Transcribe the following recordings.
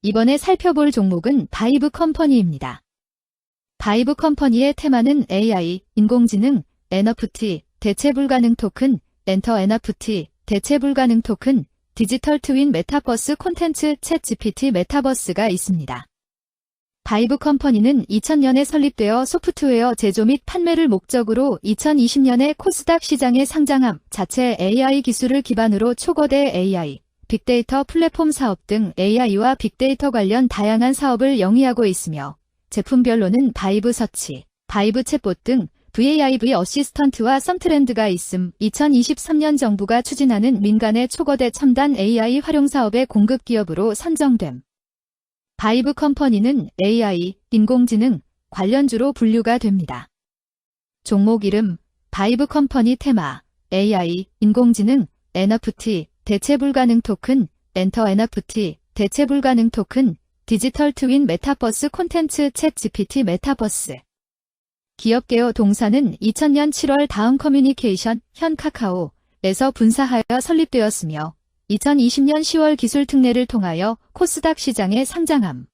이번에 살펴볼 종목은 바이브 컴퍼니입니다. 바이브 컴퍼니의 테마는 AI, 인공지능, NFT, 대체 불가능 토큰, 엔터 NFT, 대체 불가능 토큰, 디지털 트윈 메타버스 콘텐츠 챗 GPT 메타버스가 있습니다. 바이브 컴퍼니는 2000년에 설립되어 소프트웨어 제조 및 판매를 목적으로 2020년에 코스닥 시장에 상장함. 자체 AI 기술을 기반으로 초거대 AI, 빅데이터 플랫폼 사업 등 AI와 빅데이터 관련 다양한 사업을 영위하고 있으며 제품별로는 바이브 서치, 바이브 챗봇 등 VAIV 어시스턴트와 썸트렌드가 있음. 2023년 정부가 추진하는 민간의 초거대 첨단 AI 활용 사업의 공급 기업으로 선정됨. 바이브 컴퍼니는 AI, 인공지능, 관련주로 분류가 됩니다. 종목 이름, 바이브 컴퍼니 테마, AI, 인공지능, NFT, 대체 불가능 토큰, 엔터 NFT, 대체 불가능 토큰, 디지털 트윈 메타버스 콘텐츠 챗 GPT 메타버스. 기업 개요 동사는 2000년 7월 다음 커뮤니케이션, 현 카카오에서 분사하여 설립되었으며 2020년 10월 기술 특례를 통하여 코스닥 시장에 상장함.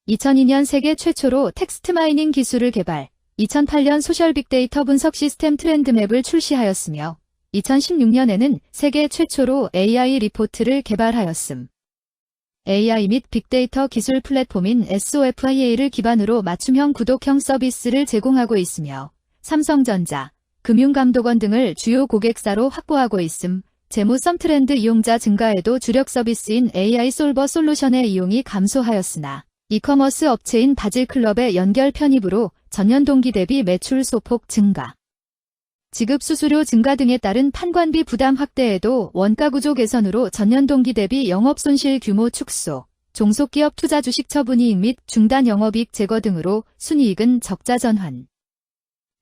2002년 세계 최초로 텍스트 마이닝 기술을 개발, 2008년 소셜 빅데이터 분석 시스템 트렌드맵을 출시하였으며 2016년에는 세계 최초로 AI 리포트를 개발하였음. AI 및 빅데이터 기술 플랫폼인 SOFIA를 기반으로 맞춤형 구독형 서비스를 제공하고 있으며 삼성전자, 금융감독원 등을 주요 고객사로 확보하고 있음. 재무 썸트렌드 이용자 증가에도 주력 서비스인 AI 솔버 솔루션의 이용이 감소하였으나 이커머스 업체인 바질클럽의 연결 편입으로 전년 동기 대비 매출 소폭 증가, 지급 수수료 증가 등에 따른 판관비 부담 확대에도 원가구조 개선으로 전년 동기 대비 영업손실 규모 축소, 종속기업 투자 주식 처분이익 및 중단 영업이익 제거 등으로 순이익은 적자 전환.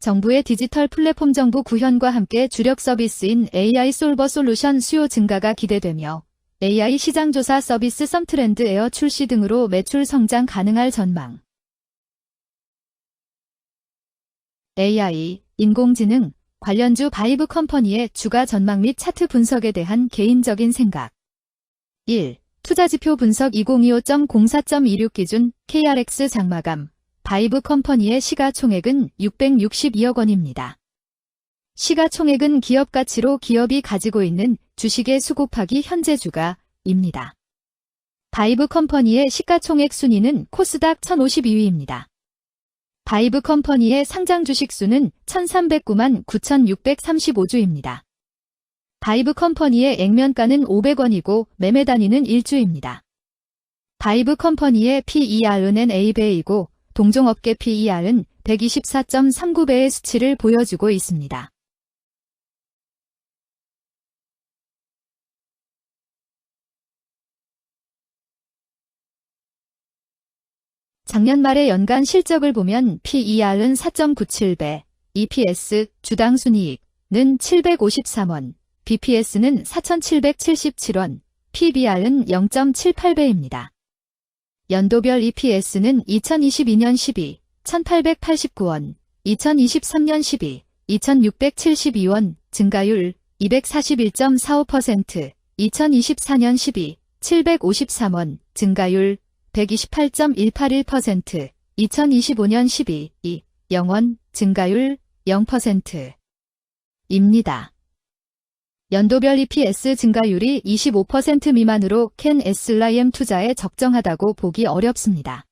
정부의 디지털 플랫폼 정부 구현과 함께 주력 서비스인 AI 솔버 솔루션 수요 증가가 기대되며 AI 시장조사 서비스 썸트렌드 에어 출시 등으로 매출 성장 가능할 전망. AI, 인공지능, 관련주 바이브 컴퍼니의 주가 전망 및 차트 분석에 대한 개인적인 생각. 1. 투자지표 분석 2025.04.26 기준 KRX 장마감. 바이브 컴퍼니의 시가총액은 662억 원입니다. 시가총액은 기업 가치로 기업이 가지고 있는 주식의 수 곱하기 현재 주가입니다. 바이브 컴퍼니의 시가총액 순위는 코스닥 1052위입니다. 바이브 컴퍼니의 상장 주식 수는 1309만 9635주입니다. 바이브 컴퍼니의 액면가는 500원이고 매매 단위는 1주입니다. 바이브 컴퍼니의 PER은 NA배이고 동종업계 PER은 124.39배의 수치를 보여주고 있습니다. 작년 말의 연간 실적을 보면 PER은 4.97배, EPS, 주당 순이익은 753원, BPS는 4,777원, PBR은 0.78배입니다. 연도별 EPS는 2022년 12, 1,889원, 2023년 12, 2,672원, 증가율 241.45%, 2024년 12, 753원, 증가율 128.181%, 2025년 12, 0원, 증가율 0%입니다. 연도별 EPS 증가율이 25% 미만으로 캔 SLIM 투자에 적정하다고 보기 어렵습니다.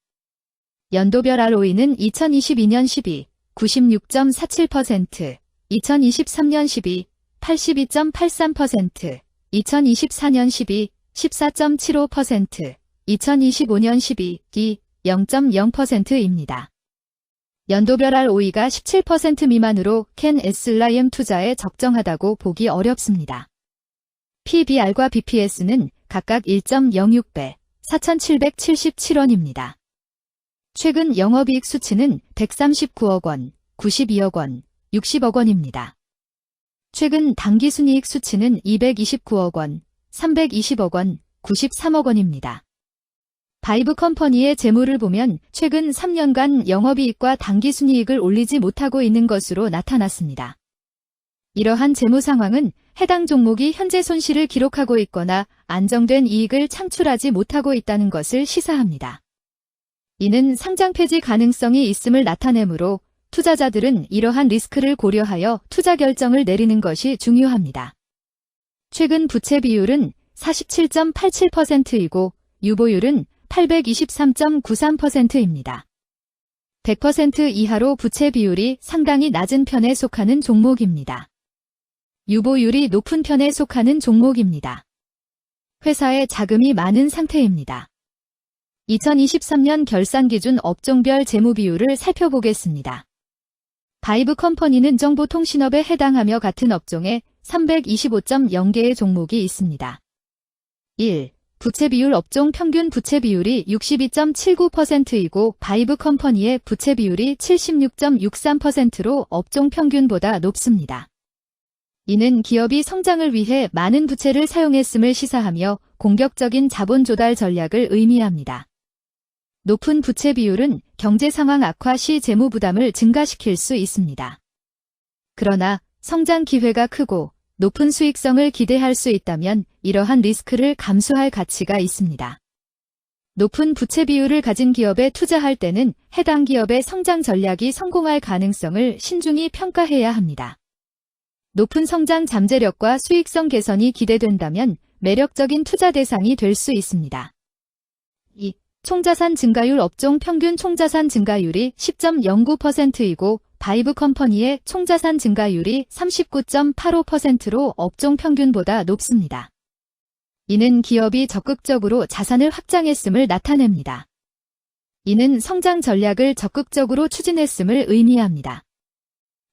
연도별 ROE는 2022년 12, 96.47%, 2023년 12, 82.83%, 2024년 12, 14.75%, 2025년 12, 0.0%입니다. 연도별 ROE가 17% 미만으로 캔 SLIM 투자에 적정하다고 보기 어렵습니다. PBR과 BPS는 각각 1.06배, 4,777원입니다. 최근 영업이익 수치는 139억 원, 92억 원, 60억 원입니다. 최근 당기순이익 수치는 229억 원, 320억 원, 93억 원입니다. 바이브 컴퍼니의 재무를 보면 최근 3년간 영업이익과 당기순이익을 올리지 못하고 있는 것으로 나타났습니다. 이러한 재무 상황은 해당 종목이 현재 손실을 기록하고 있거나 안정된 이익을 창출하지 못하고 있다는 것을 시사합니다. 이는 상장 폐지 가능성이 있음을 나타내므로 투자자들은 이러한 리스크를 고려하여 투자 결정을 내리는 것이 중요합니다. 최근 부채 비율은 47.87%이고 유보율은 823.93%입니다. 100% 이하로 부채 비율이 상당히 낮은 편에 속하는 종목입니다. 유보율이 높은 편에 속하는 종목입니다. 회사에 자금이 많은 상태입니다. 2023년 결산 기준 업종별 재무 비율을 살펴보겠습니다. 바이브 컴퍼니는 정보통신업에 해당하며 같은 업종에 325.0개의 종목이 있습니다. 1. 부채 비율 업종 평균 부채 비율이 62.79%이고 바이브 컴퍼니의 부채 비율이 76.63%로 업종 평균보다 높습니다. 이는 기업이 성장을 위해 많은 부채를 사용했음을 시사하며 공격적인 자본 조달 전략을 의미합니다. 높은 부채 비율은 경제 상황 악화 시 재무 부담을 증가시킬 수 있습니다. 그러나 성장 기회가 크고 높은 수익성을 기대할 수 있다면 이러한 리스크를 감수할 가치가 있습니다. 높은 부채 비율을 가진 기업에 투자할 때는 해당 기업의 성장 전략이 성공할 가능성을 신중히 평가해야 합니다. 높은 성장 잠재력과 수익성 개선이 기대된다면 매력적인 투자 대상이 될 수 있습니다. 2. 총자산 증가율 업종 평균 총자산 증가율이 10.09%이고 바이브 컴퍼니의 총자산 증가율이 39.85%로 업종 평균보다 높습니다. 이는 기업이 적극적으로 자산을 확장했음을 나타냅니다. 이는 성장 전략을 적극적으로 추진했음을 의미합니다.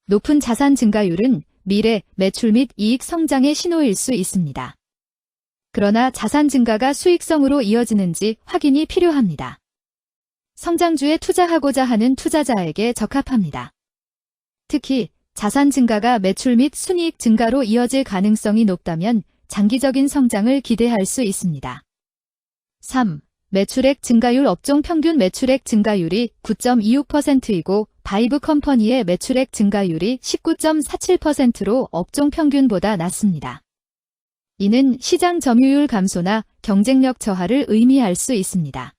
높은 자산 증가율은 미래, 매출 및 이익 성장의 신호일 수 있습니다. 그러나 자산 증가가 수익성으로 이어지는지 확인이 필요합니다. 성장주에 투자하고자 하는 투자자에게 적합합니다. 특히 자산 증가가 매출 및 순이익 증가로 이어질 가능성이 높다면 장기적인 성장을 기대할 수 있습니다. 3. 매출액 증가율 업종 평균 매출액 증가율이 9.26%이고 바이브 컴퍼니의 매출액 증가율이 19.47%로 업종 평균보다 낮습니다. 이는 시장 점유율 감소나 경쟁력 저하를 의미할 수 있습니다.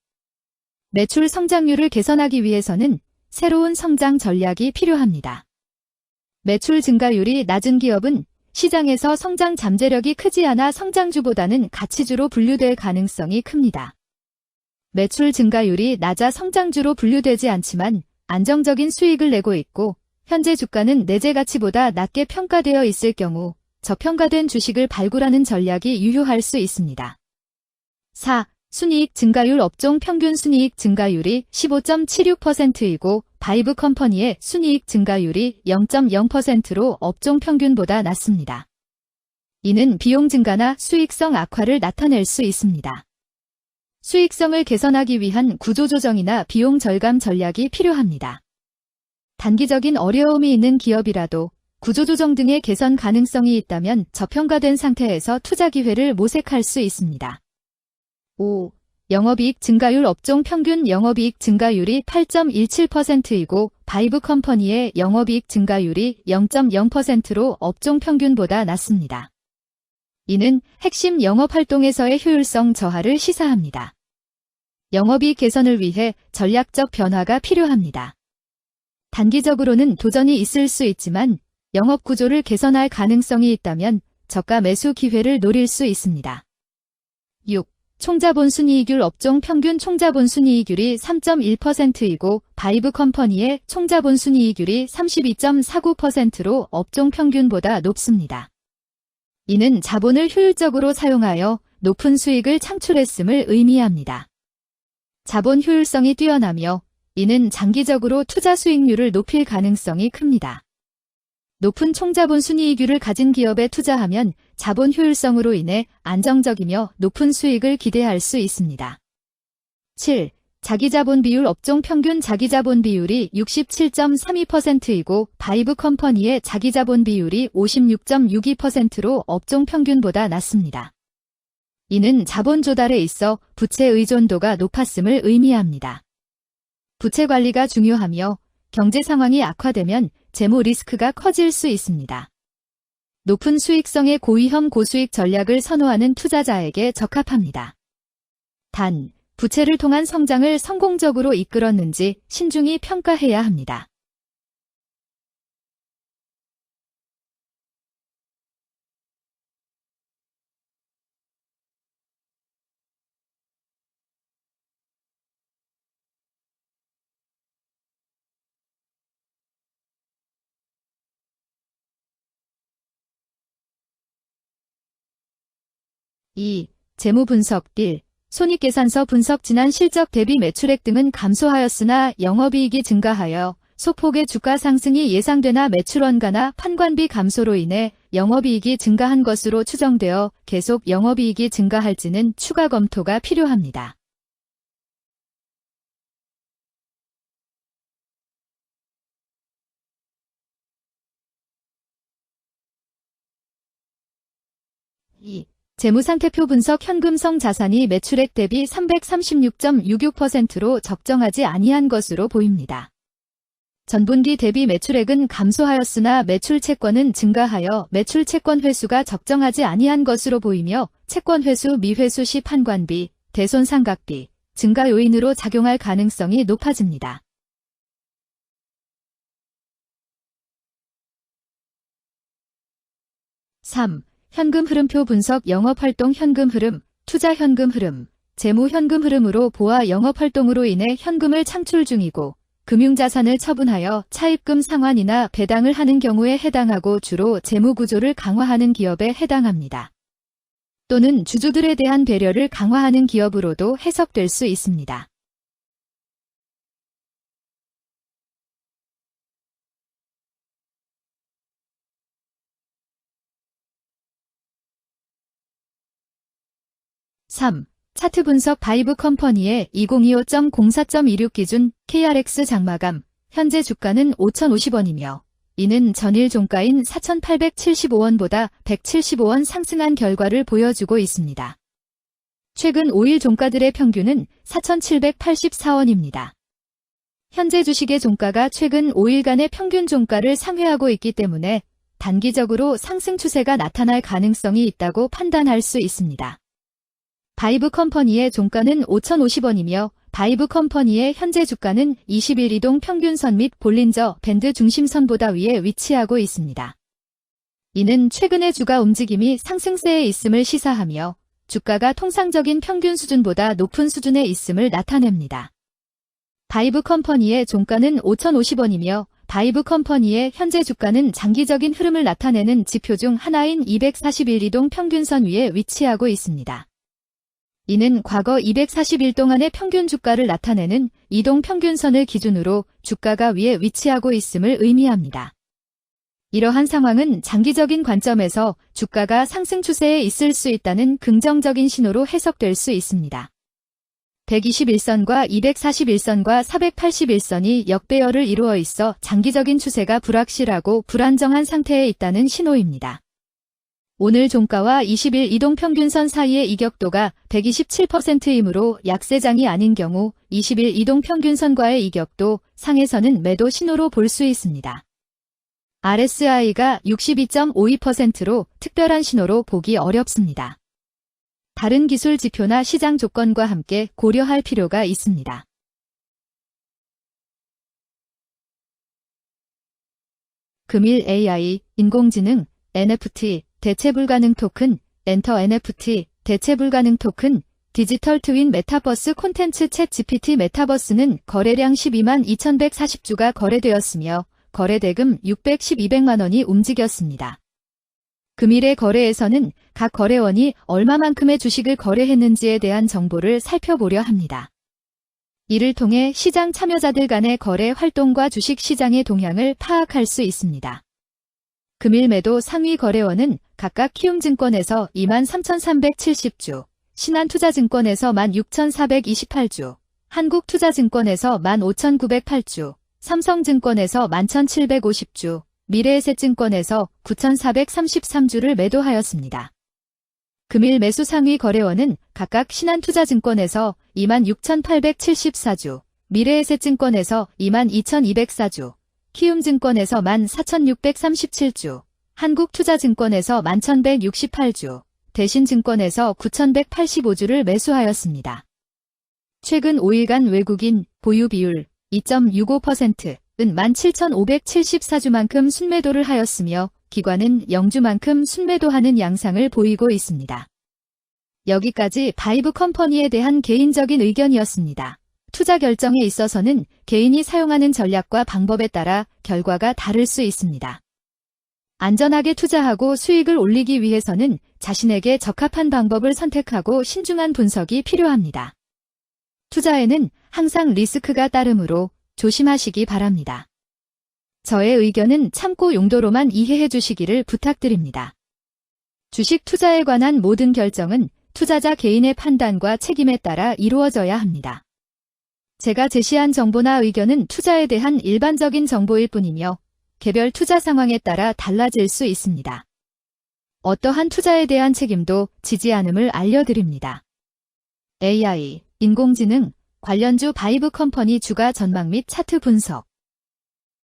매출 성장률을 개선하기 위해서는 새로운 성장 전략이 필요합니다. 매출 증가율이 낮은 기업은 시장에서 성장 잠재력이 크지 않아 성장주보다는 가치주로 분류될 가능성이 큽니다. 매출 증가율이 낮아 성장주로 분류되지 않지만 안정적인 수익을 내고 있고 현재 주가는 내재 가치보다 낮게 평가되어 있을 경우 저평가된 주식을 발굴하는 전략이 유효할 수 있습니다. 4. 순이익 증가율 업종 평균 순이익 증가율이 15.76%이고 바이브 컴퍼니의 순이익 증가율이 0.0%로 업종 평균보다 낮습니다. 이는 비용 증가나 수익성 악화를 나타낼 수 있습니다. 수익성을 개선하기 위한 구조조정이나 비용 절감 전략이 필요합니다. 단기적인 어려움이 있는 기업이라도 구조조정 등의 개선 가능성이 있다면 저평가된 상태에서 투자 기회를 모색할 수 있습니다. 5. 영업이익 증가율 업종 평균 영업이익 증가율이 8.17%이고 바이브 컴퍼니의 영업이익 증가율이 0.0%로 업종 평균보다 낮습니다. 이는 핵심 영업활동에서의 효율성 저하를 시사합니다. 영업이익 개선을 위해 전략적 변화가 필요합니다. 단기적으로는 도전이 있을 수 있지만 영업 구조를 개선할 가능성이 있다면 저가 매수 기회를 노릴 수 있습니다. 6. 총자본 순이익률 업종 평균 총자본 순이익률이 3.1%이고 바이브 컴퍼니의 총자본 순이익률이 32.49%로 업종 평균보다 높습니다. 이는 자본을 효율적으로 사용하여 높은 수익을 창출했음을 의미합니다. 자본 효율성이 뛰어나며 이는 장기적으로 투자 수익률을 높일 가능성이 큽니다. 높은 총자본 순이익률을 가진 기업에 투자하면 자본 효율성으로 인해 안정적이며 높은 수익을 기대할 수 있습니다. 7. 자기자본 비율 업종 평균 자기자본 비율이 67.32%이고 바이브 컴퍼니의 자기자본 비율이 56.62%로 업종 평균보다 낮습니다. 이는 자본 조달에 있어 부채 의존도가 높았음을 의미합니다. 부채 관리가 중요하며 경제 상황이 악화되면 재무 리스크가 커질 수 있습니다. 높은 수익성의 고위험 고수익 전략을 선호하는 투자자에게 적합합니다. 단, 부채를 통한 성장을 성공적으로 이끌었는지 신중히 평가해야 합니다. 재무 분석 1. 손익계산서 분석 지난 실적 대비 매출액 등은 감소하였으나 영업이익이 증가하여 소폭의 주가 상승이 예상되나 매출 원가나 판관비 감소로 인해 영업이익이 증가한 것으로 추정되어 계속 영업이익이 증가할지는 추가 검토가 필요합니다. 재무상태표 분석 현금성 자산이 매출액 대비 336.66%로 적정하지 아니한 것으로 보입니다. 전분기 대비 매출액은 감소하였으나 매출 채권은 증가하여 매출 채권 회수가 적정하지 아니한 것으로 보이며 채권 회수 미회수 시 판관비, 대손상각비, 증가 요인으로 작용할 가능성이 높아집니다. 3. 현금 흐름표 분석 영업활동 현금 흐름, 투자 현금 흐름, 재무 현금 흐름으로 보아 영업활동으로 인해 현금을 창출 중이고 금융자산을 처분하여 차입금 상환이나 배당을 하는 경우에 해당하고 주로 재무구조를 강화하는 기업에 해당합니다. 또는 주주들에 대한 배려를 강화하는 기업으로도 해석될 수 있습니다. 차트 분석 바이브 컴퍼니의 2025.04.26 기준 KRX 장마감, 현재 주가는 5,050원이며 이는 전일 종가인 4,875원보다 175원 상승한 결과를 보여주고 있습니다. 최근 5일 종가들의 평균은 4,784원입니다. 현재 주식의 종가가 최근 5일간의 평균 종가를 상회하고 있기 때문에 단기적으로 상승 추세가 나타날 가능성이 있다고 판단할 수 있습니다. 바이브 컴퍼니의 종가는 5,050원이며 바이브 컴퍼니의 현재 주가는 20일 이동 평균선 및 볼린저 밴드 중심선보다 위에 위치하고 있습니다. 이는 최근의 주가 움직임이 상승세에 있음을 시사하며 주가가 통상적인 평균 수준보다 높은 수준에 있음을 나타냅니다. 바이브 컴퍼니의 종가는 5,050원이며 바이브 컴퍼니의 현재 주가는 장기적인 흐름을 나타내는 지표 중 하나인 241 이동 평균선 위에 위치하고 있습니다. 이는 과거 240일 동안의 평균 주가를 나타내는 이동 평균선을 기준으로 주가가 위에 위치하고 있음을 의미합니다. 이러한 상황은 장기적인 관점에서 주가가 상승 추세에 있을 수 있다는 긍정적인 신호로 해석될 수 있습니다. 121선과 241선과 481선이 역배열을 이루어 있어 장기적인 추세가 불확실하고 불안정한 상태에 있다는 신호입니다. 오늘 종가와 20일 이동평균선 사이의 이격도가 127%이므로 약세장이 아닌 경우 20일 이동평균선과의 이격도 상에서는 매도 신호로 볼 수 있습니다. RSI가 62.52%로 특별한 신호로 보기 어렵습니다. 다른 기술 지표나 시장 조건과 함께 고려할 필요가 있습니다. 금일 AI, 인공지능, NFT, 대체 불가능 토큰, 엔터 NFT, 대체 불가능 토큰, 디지털 트윈 메타버스 콘텐츠 챗 GPT 메타버스는 거래량 12만 2140주가 거래되었으며 거래대금 612백만원이 움직였습니다. 금일의 거래에서는 각 거래원이 얼마만큼의 주식을 거래했는지에 대한 정보를 살펴보려 합니다. 이를 통해 시장 참여자들 간의 거래 활동과 주식 시장의 동향을 파악할 수 있습니다. 금일 매도 상위 거래원은 각각 키움증권에서 23,370주, 신한투자증권에서 16,428주, 한국투자증권에서 15,908주, 삼성증권에서 11,750주, 미래에셋증권에서 9,433주를 매도하였습니다. 금일 매수 상위 거래원은 각각 신한투자증권에서 26,874주, 미래에셋증권에서 22,204주, 키움증권에서 14,637주, 한국투자증권에서 11,168주, 대신증권에서 9,185주를 매수하였습니다. 최근 5일간 외국인 보유 비율 2.65%은 17,574주만큼 순매도를 하였으며 기관은 0주만큼 순매도하는 양상을 보이고 있습니다. 여기까지 바이브 컴퍼니에 대한 개인적인 의견이었습니다. 투자 결정에 있어서는 개인이 사용하는 전략과 방법에 따라 결과가 다를 수 있습니다. 안전하게 투자하고 수익을 올리기 위해서는 자신에게 적합한 방법을 선택하고 신중한 분석이 필요합니다. 투자에는 항상 리스크가 따르므로 조심하시기 바랍니다. 저의 의견은 참고 용도로만 이해해 주시기를 부탁드립니다. 주식 투자에 관한 모든 결정은 투자자 개인의 판단과 책임에 따라 이루어져야 합니다. 제가 제시한 정보나 의견은 투자에 대한 일반적인 정보일 뿐이며 개별 투자 상황에 따라 달라질 수 있습니다. 어떠한 투자에 대한 책임도 지지 않음을 알려드립니다. AI, 인공지능, 관련주 바이브 컴퍼니 주가 전망 및 차트 분석